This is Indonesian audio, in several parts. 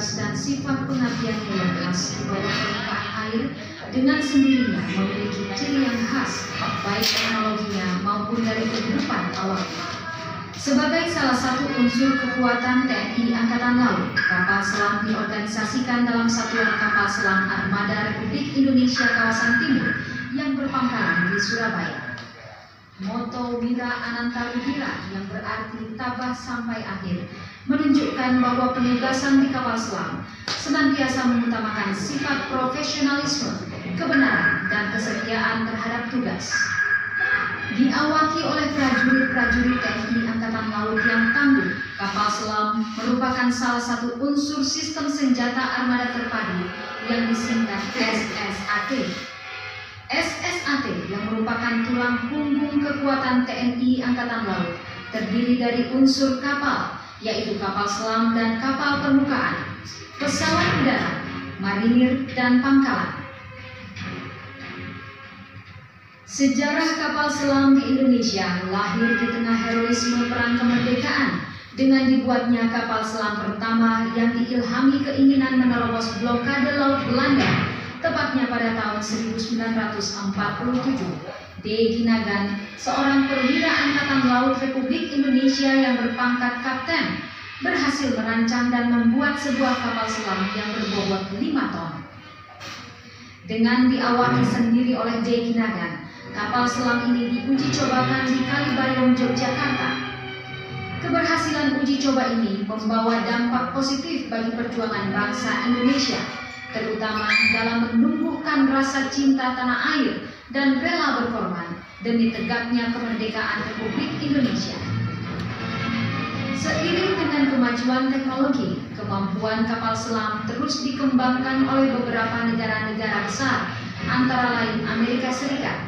tugas dan sifat pengabdiannya yang khas di bawah permukaan air dengan sendirinya memiliki ciri yang khas, baik teknologinya maupun dari kehidupan awalnya. Sebagai salah satu unsur kekuatan TNI Angkatan Laut, kapal selam diorganisasikan dalam Satuan Kapal Selam Armada Republik Indonesia Kawasan Timur yang berpangkalan di Surabaya. Moto Wira Ananta Luhira yang berarti tabah sampai akhir menunjukkan bahwa penugasan di kapal selam senantiasa mengutamakan sifat profesionalisme, kebenaran, dan kesetiaan terhadap tugas. Diawaki oleh prajurit-prajurit TNI Angkatan Laut yang tangguh, kapal selam merupakan salah satu unsur sistem senjata armada terpadu yang disingkat SSAT. SSAT yang merupakan tulang punggung kekuatan TNI Angkatan Laut terdiri dari unsur kapal, yaitu kapal selam dan kapal permukaan, pesawat udara, marinir, dan pangkalan. Sejarah kapal selam di Indonesia lahir di tengah heroisme perang kemerdekaan dengan dibuatnya kapal selam pertama yang diilhami keinginan menerobos blokade laut Belanda, tepatnya pada tahun 1947. D. Ginagan, seorang perwira Angkatan Laut Republik Indonesia yang berpangkat kapten, berhasil merancang dan membuat sebuah kapal selam yang berbobot 5 ton. Dengan diawaki sendiri oleh D. Ginagan, kapal selam ini diuji cobakan di Kalibayong, Yogyakarta. Keberhasilan uji coba ini membawa dampak positif bagi perjuangan bangsa Indonesia, terutama dalam menumbuhkan rasa cinta tanah air dan rela berkorban demi tegaknya kemerdekaan Republik Indonesia. Seiring dengan kemajuan teknologi, kemampuan kapal selam terus dikembangkan oleh beberapa negara-negara besar, antara lain Amerika Serikat,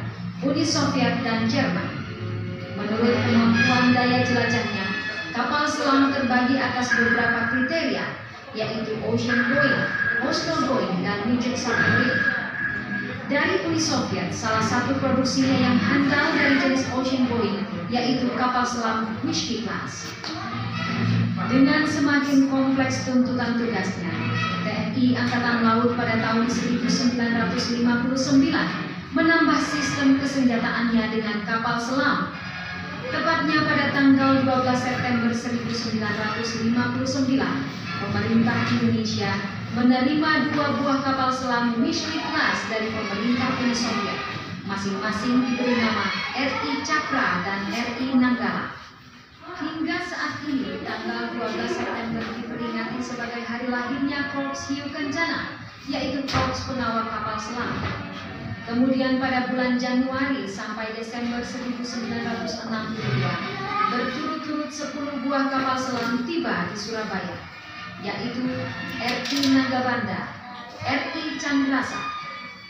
Uni Soviet, dan Jerman. Menurut kemampuan daya jelajahnya, kapal selam terbagi atas beberapa kriteria, yaitu ocean going, coastal going, dan midget submarine. Dari Uni Soviet, salah satu produksinya yang handal dari jenis ocean going, yaitu kapal selam Myrsky class. Dengan semakin kompleks tuntutan tugasnya, TNI Angkatan Laut pada tahun 1959 menambah sistem kesenjataannya dengan kapal selam. Tepatnya pada tanggal 12 September 1959, pemerintah Indonesia menerima 2 buah kapal selam Myrsky class dari pemerintah Uni Soviet, masing-masing diberi nama RI Cakra dan RI Nanggala. Hingga saat ini, tanggal 12 September diperingati sebagai hari lahirnya Korps Hiu Kencana, yaitu Korps Pengawal Kapal Selam. Kemudian pada bulan Januari sampai Desember 1962, berturut-turut 10 buah kapal selam tiba di Surabaya, yaitu RI Nagabanda, RI Chandrasa,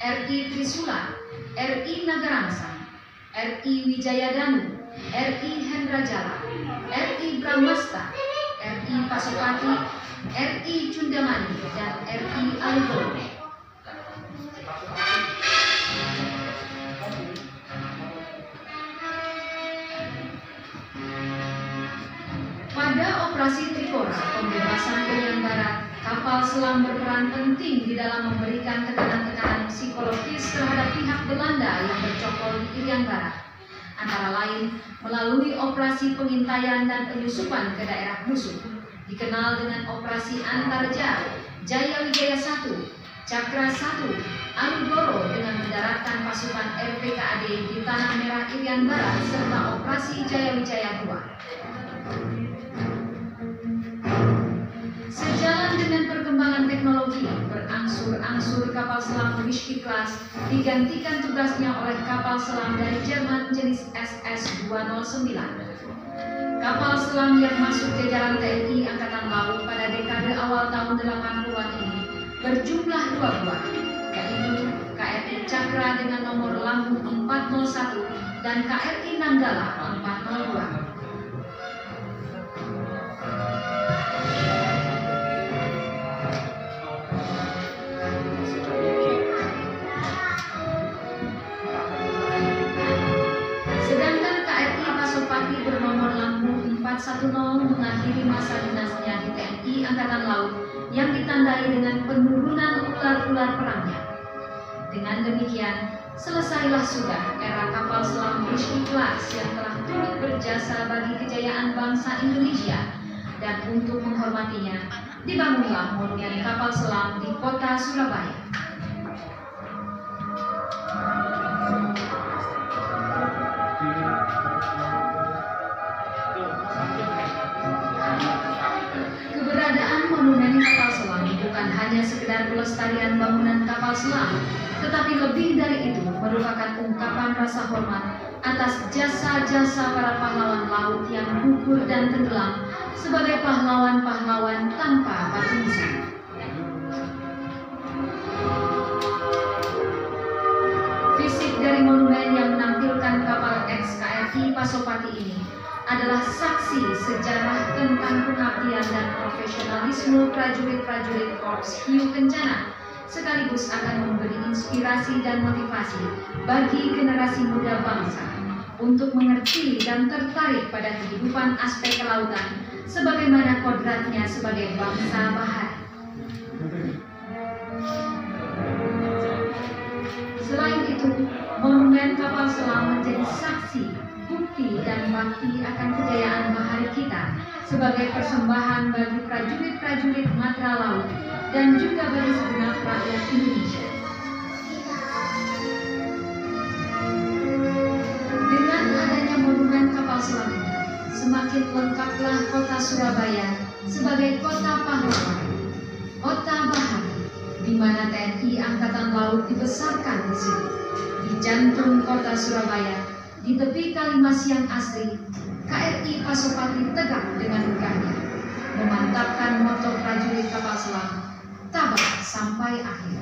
RI Trisula, RI Nagaramsa, RI Wijayadanu, RI Hendrajala, RI Brahmasta, RI Pasopati, RI Cundamani, dan RI Algoro. Pada operasi Trikora, pembebasan Irian Barat, kapal selam berperan penting di dalam memberikan tekanan-tekanan psikologis terhadap pihak Belanda yang bercokol di Irian Barat, antara lain melalui operasi pengintaian dan penyusupan ke daerah musuh, dikenal dengan Operasi Antarja, Jaya Wijaya 1, Cakra 1, Alugoro dengan mendaratkan pasukan RPKAD di Tanah Merah Irian Barat, serta Operasi Jaya Wijaya 2. Sejalan dengan perkembangan teknologi, berangsur-angsur kapal selam Myrsky class digantikan tugasnya oleh kapal selam dari Jerman jenis SS-209. Kapal selam yang masuk jajaran TNI Angkatan Laut pada dekade awal tahun 80-an ini berjumlah 2 buah, yaitu KRI Cakra dengan nomor lambung 401 dan KRI Nanggala 402. bernomor lambung 410 mengakhiri masa dinasnya di TNI Angkatan Laut yang ditangani ditandai dengan penurunan ular-ular perangnya. Dengan demikian, selesailah sudah era kapal selam British Class yang telah turut berjasa bagi kejayaan bangsa Indonesia, dan untuk menghormatinya, dibangunlah monumen kapal selam di kota Surabaya. Keberadaan monumen kapal selam bukan hanya sekedar pelestarian bangunan kapal selam, tetapi lebih dari itu merupakan ungkapan rasa hormat atas jasa-jasa para pahlawan laut yang gugur dan tenggelam sebagai pahlawan-pahlawan tanpa batu nisan. Fisik dari monumen yang menampilkan kapal XKRI Pasopati ini adalah saksi sejarah tentang pengabdian dan profesionalisme prajurit-prajurit Korps Hiu Kencana, sekaligus akan memberi inspirasi dan motivasi bagi generasi muda bangsa untuk mengerti dan tertarik pada kehidupan aspek kelautan sebagaimana kodratnya sebagai bangsa bahari. Selain itu, monumen kapal selam menjadi saksi, bukti dan bakti akan kejayaan bahari kita sebagai persembahan bagi prajurit-prajurit matra laut dan juga bagi segenap rakyat Indonesia. Dengan adanya monumen kapal selam ini, semakin lengkaplah kota Surabaya sebagai kota pahlawan, kota bahari, di mana TNI Angkatan Laut dibesarkan di sini. Di jantung kota Surabaya, di tepi Kalimas yang asri, KRI Pasopati tegak dengan megahnya, memantapkan moto prajurit kapal selam, tabah sampai akhir.